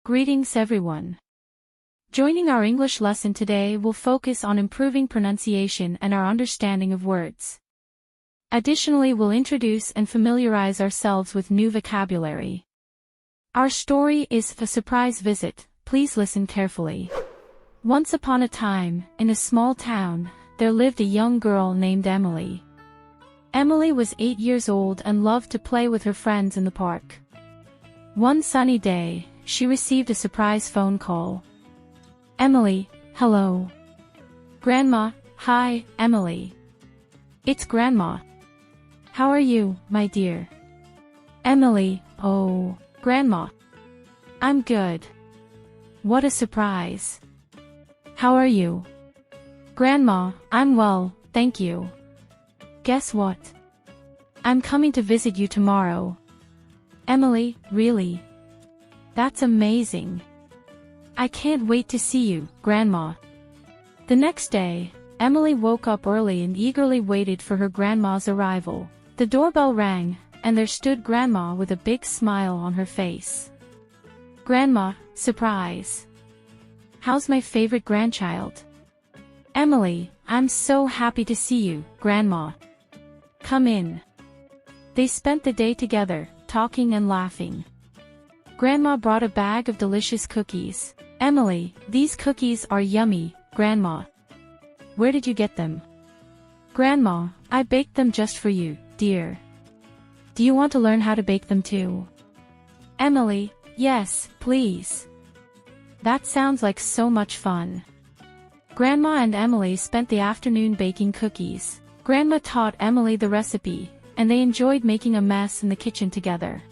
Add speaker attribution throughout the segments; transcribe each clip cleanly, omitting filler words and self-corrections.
Speaker 1: Greetings everyone. Joining our English lesson today will focus on improving pronunciation and our understanding of words. Additionally, we'll introduce and familiarize ourselves with new vocabulary. Our story is a surprise visit. Please listen carefully. Once upon a time, in a small town, there lived a young girl named Emily. Emily was 8 years old and loved to play with her friends in the park. One sunny day, she received a surprise phone call. Emily, hello. Grandma, hi, Emily. It's Grandma. How are you, my dear? Emily, oh, Grandma. I'm good. What a surprise. How are you? Grandma, I'm well, thank you. Guess what? I'm coming to visit you tomorrow. Emily, really? That's amazing. I can't wait to see you, Grandma. The next day, Emily woke up early and eagerly waited for her grandma's arrival. The doorbell rang, and there stood Grandma with a big smile on her face. Grandma, surprise. How's my favorite grandchild? Emily, I'm so happy to see you, Grandma. Come in. They spent the day together, talking and laughing. Grandma brought a bag of delicious cookies. Emily, these cookies are yummy, Grandma. Where did you get them? Grandma, I baked them just for you, dear. Do you want to learn how to bake them too? Emily, yes, please. That sounds like so much fun. Grandma and Emily spent the afternoon baking cookies. Grandma taught Emily the recipe, and they enjoyed making a mess in the kitchen together.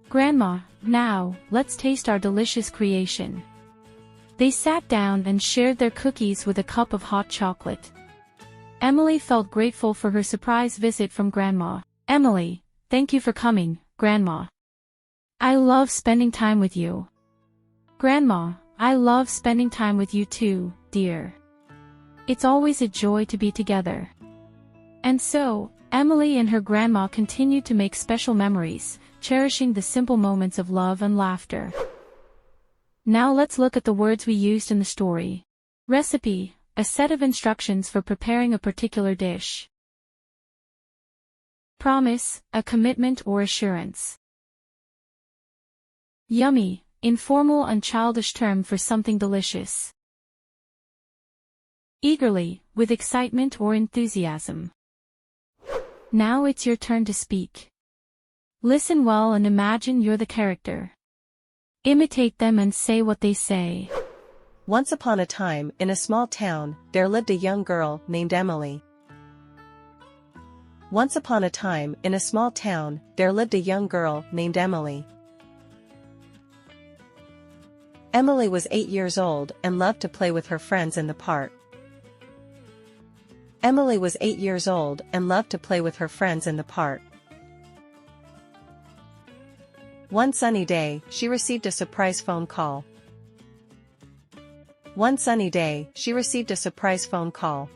Speaker 1: Grandma, now, let's taste our delicious creation. They sat down and shared their cookies with a cup of hot chocolate. Emily felt grateful for her surprise visit from Grandma. Emily, thank you for coming, Grandma. I love spending time with you. Grandma, I love spending time with you too, dear. It's always a joy to be together. And so, Emily and her grandma continued to make special memories, cherishing the simple moments of love and laughter. Now let's look at the words we used in the story. Recipe, a set of instructions for preparing a particular dish. Promise, a commitment or assurance. Yummy, informal and childish term for something delicious. Eagerly, with excitement or enthusiasm. Now it's your turn to speak. Listen well and imagine you're the character. Imitate them and say what they say.
Speaker 2: Once upon a time, in a small town, there lived a young girl named Emily. Once upon a time, in a small town, there lived a young girl named Emily. Emily was 8 years old and loved to play with her friends in the park. Emily was 8 years old and loved to play with her friends in the park. One sunny day, she received a surprise phone call. One sunny day, she received a surprise phone call.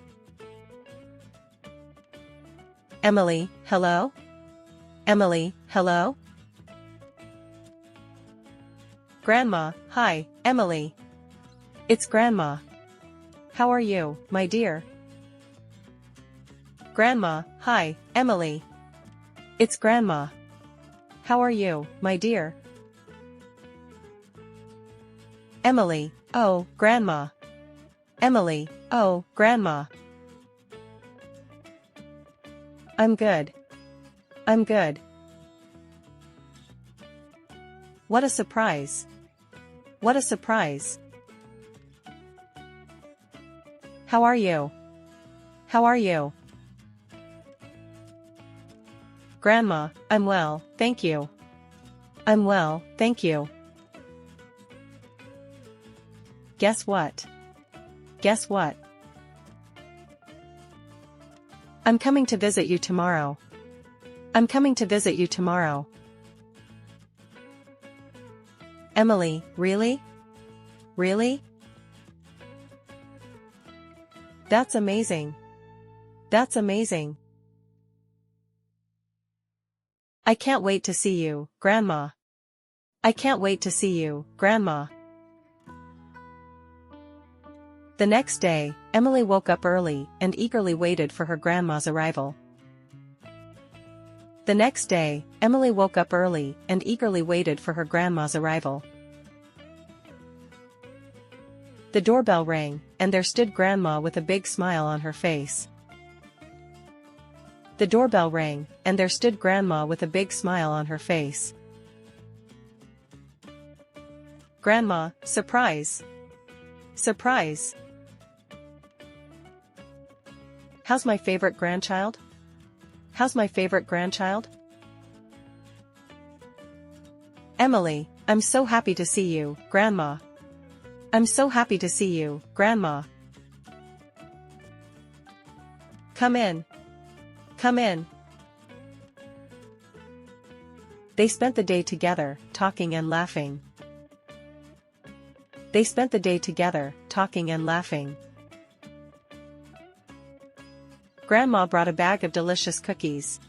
Speaker 2: Emily, hello? Emily, hello? Grandma, hi, Emily. It's Grandma. How are you, my dear? Grandma, hi, Emily. It's Grandma. How are you, my dear? Emily, oh, Grandma. Emily, oh, Grandma. I'm good. I'm good. What a surprise. What a surprise. How are you? How are you? Grandma, I'm well, thank you. I'm well, thank you. Guess what? Guess what? I'm coming to visit you tomorrow. I'm coming to visit you tomorrow. Emily, really? Really? That's amazing. That's amazing. I can't wait to see you, Grandma. I can't wait to see you, Grandma. The next day, Emily woke up early and eagerly waited for her grandma's arrival. The next day, Emily woke up early and eagerly waited for her grandma's arrival. The doorbell rang, and there stood Grandma with a big smile on her face. The doorbell rang, and there stood Grandma with a big smile on her face. Grandma, surprise! Surprise! How's my favorite grandchild? How's my favorite grandchild? Emily, I'm so happy to see you, Grandma. I'm so happy to see you, Grandma. Come in. Come in. They spent the day together, talking and laughing. They spent the day together, talking and laughing. Grandma brought a bag of delicious cookies.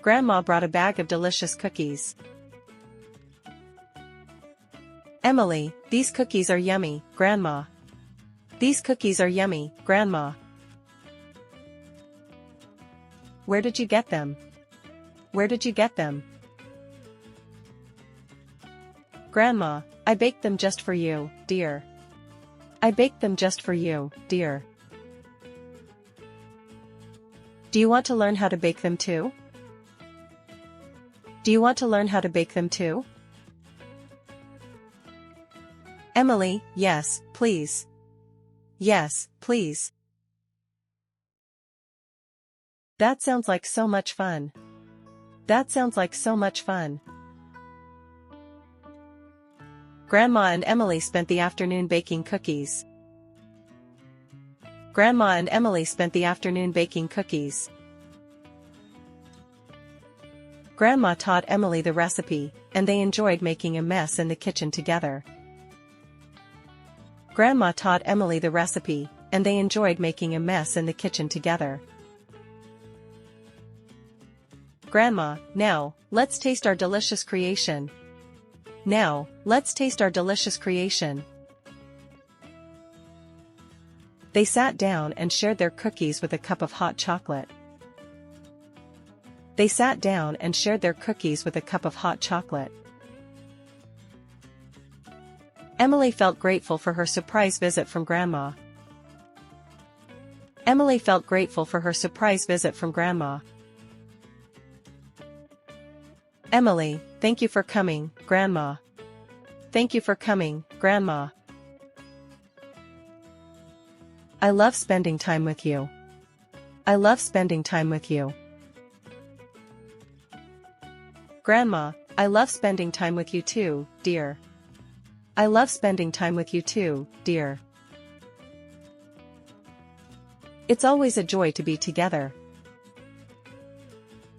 Speaker 2: Grandma brought a bag of delicious cookies. Emily, these cookies are yummy, Grandma. These cookies are yummy, Grandma. Where did you get them? Where did you get them? Grandma, I baked them just for you, dear. I baked them just for you, dear. Do you want to learn how to bake them too? Do you want to learn how to bake them too? Emily, yes, please. Yes, please. That sounds like so much fun. That sounds like so much fun. Grandma and Emily spent the afternoon baking cookies. Grandma and Emily spent the afternoon baking cookies. Grandma taught Emily the recipe, and they enjoyed making a mess in the kitchen together. Grandma taught Emily the recipe, and they enjoyed making a mess in the kitchen together. Grandma, now, let's taste our delicious creation. Now, let's taste our delicious creation. They sat down and shared their cookies with a cup of hot chocolate. They sat down and shared their cookies with a cup of hot chocolate. Emily felt grateful for her surprise visit from Grandma. Emily felt grateful for her surprise visit from Grandma. Emily, thank you for coming, Grandma. Thank you for coming, Grandma. I love spending time with you. I love spending time with you. Grandma, I love spending time with you too, dear. I love spending time with you too, dear. It's always a joy to be together.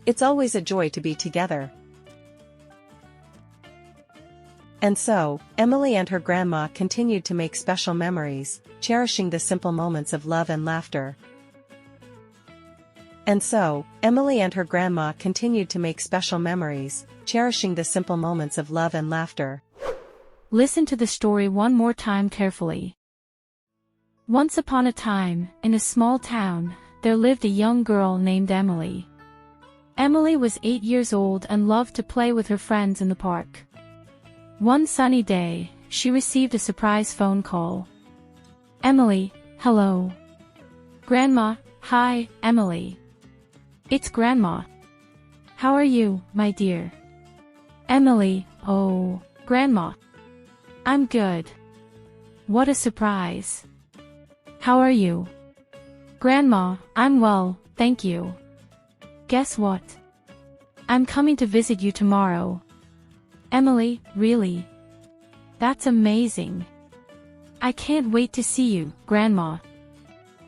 Speaker 2: It's always a joy to be together. And so, Emily and her grandma continued to make special memories, cherishing the simple moments of love and laughter. And so, Emily and her grandma continued to make special memories, cherishing the simple moments of love and laughter.
Speaker 1: Listen to the story one more time carefully. Once upon a time, in a small town, there lived a young girl named Emily. Emily was 8 years old and loved to play with her friends in the park. One sunny day, she received a surprise phone call. Emily, hello. Grandma, hi, Emily. It's Grandma. How are you, my dear? Emily, oh, Grandma. I'm good. What a surprise. How are you? Grandma, I'm well, thank you. Guess what? I'm coming to visit you tomorrow. Emily, really? That's amazing. I can't wait to see you, Grandma.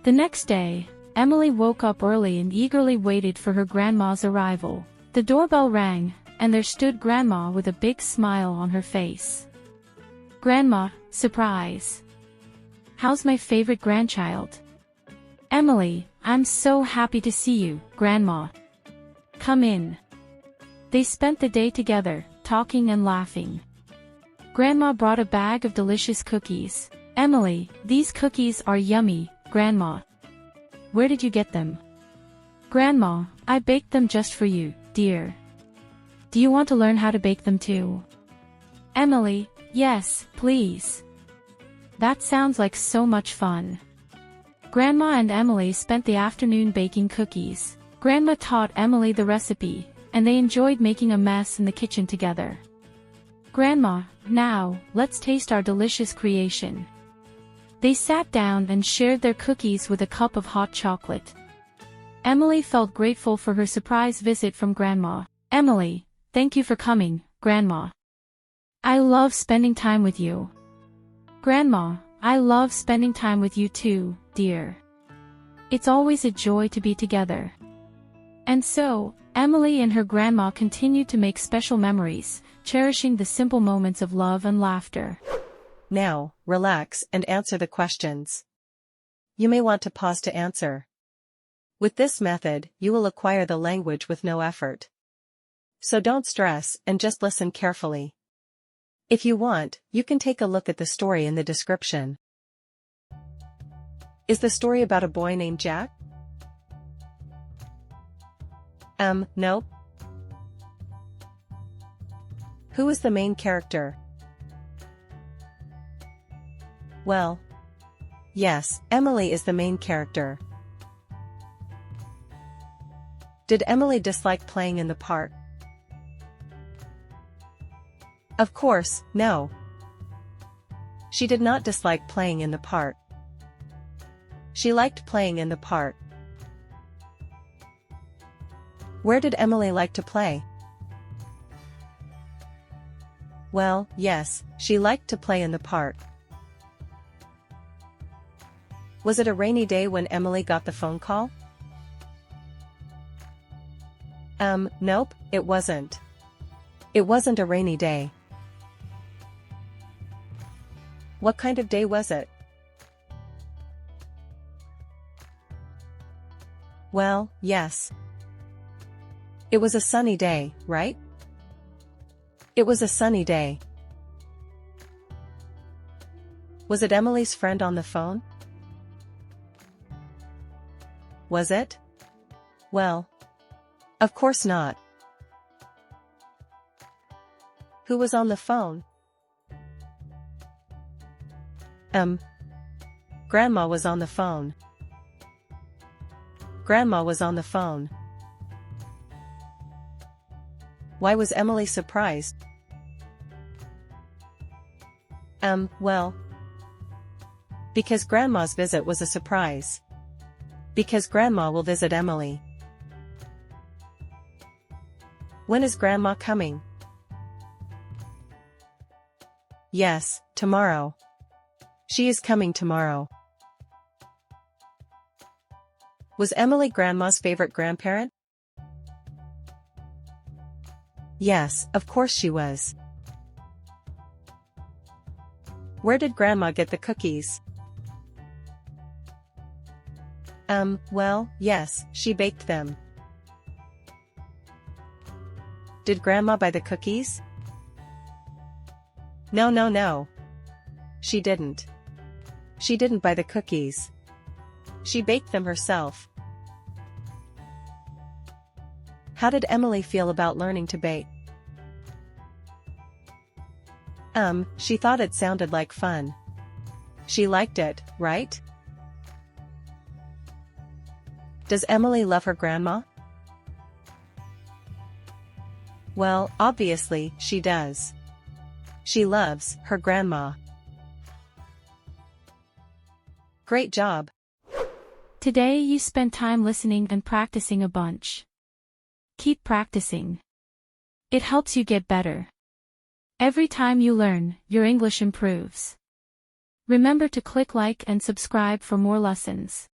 Speaker 1: The next day, Emily woke up early and eagerly waited for her grandma's arrival. The doorbell rang, and there stood Grandma with a big smile on her face. Grandma, surprise. How's my favorite grandchild? Emily, I'm so happy to see you, Grandma. Come in. They spent the day together, talking and laughing. Grandma brought a bag of delicious cookies. Emily, these cookies are yummy, Grandma. Where did you get them? Grandma, I baked them just for you, dear. Do you want to learn how to bake them too? Emily, yes, please. That sounds like so much fun. Grandma and Emily spent the afternoon baking cookies. Grandma taught Emily the recipe, and they enjoyed making a mess in the kitchen together. Grandma, now, let's taste our delicious creation. They sat down and shared their cookies with a cup of hot chocolate. Emily felt grateful for her surprise visit from Grandma. Emily, thank you for coming, Grandma. I love spending time with you. Grandma, I love spending time with you too, dear. It's always a joy to be together. And so, Emily and her grandma continued to make special memories, cherishing the simple moments of love and laughter.
Speaker 2: Now, relax and answer the questions. You may want to pause to answer. With this method, you will acquire the language with no effort. So don't stress and just listen carefully. If you want, you can take a look at the story in the description. Is the story about a boy named Jack? Nope. Who is the main character? Well, yes, Emily is the main character. Did Emily dislike playing in the park? Of course, no. She did not dislike playing in the park. She liked playing in the park. Where did Emily like to play? Well, yes, she liked to play in the park. Was it a rainy day when Emily got the phone call? Nope, it wasn't. It wasn't a rainy day. What kind of day was it? Well, yes. It was a sunny day, right? It was a sunny day. Was it Emily's friend on the phone? Was it? Well, of course not. Who was on the phone? Grandma was on the phone. Grandma was on the phone. Why was Emily surprised? Well, because Grandma's visit was a surprise. Because Grandma will visit Emily. When is Grandma coming? Yes, tomorrow. She is coming tomorrow. Was Emily Grandma's favorite grandparent? Yes, of course she was. Where did Grandma get the cookies? Well, yes, she baked them. Did Grandma buy the cookies? No. She didn't. She didn't buy the cookies. She baked them herself. How did Emily feel about learning to bake? She thought it sounded like fun. She liked it, right? Does Emily love her grandma? Well, obviously, she does. She loves her grandma. Great job.
Speaker 1: Today you spent time listening and practicing a bunch. Keep practicing. It helps you get better. Every time you learn, your English improves. Remember to click like and subscribe for more lessons.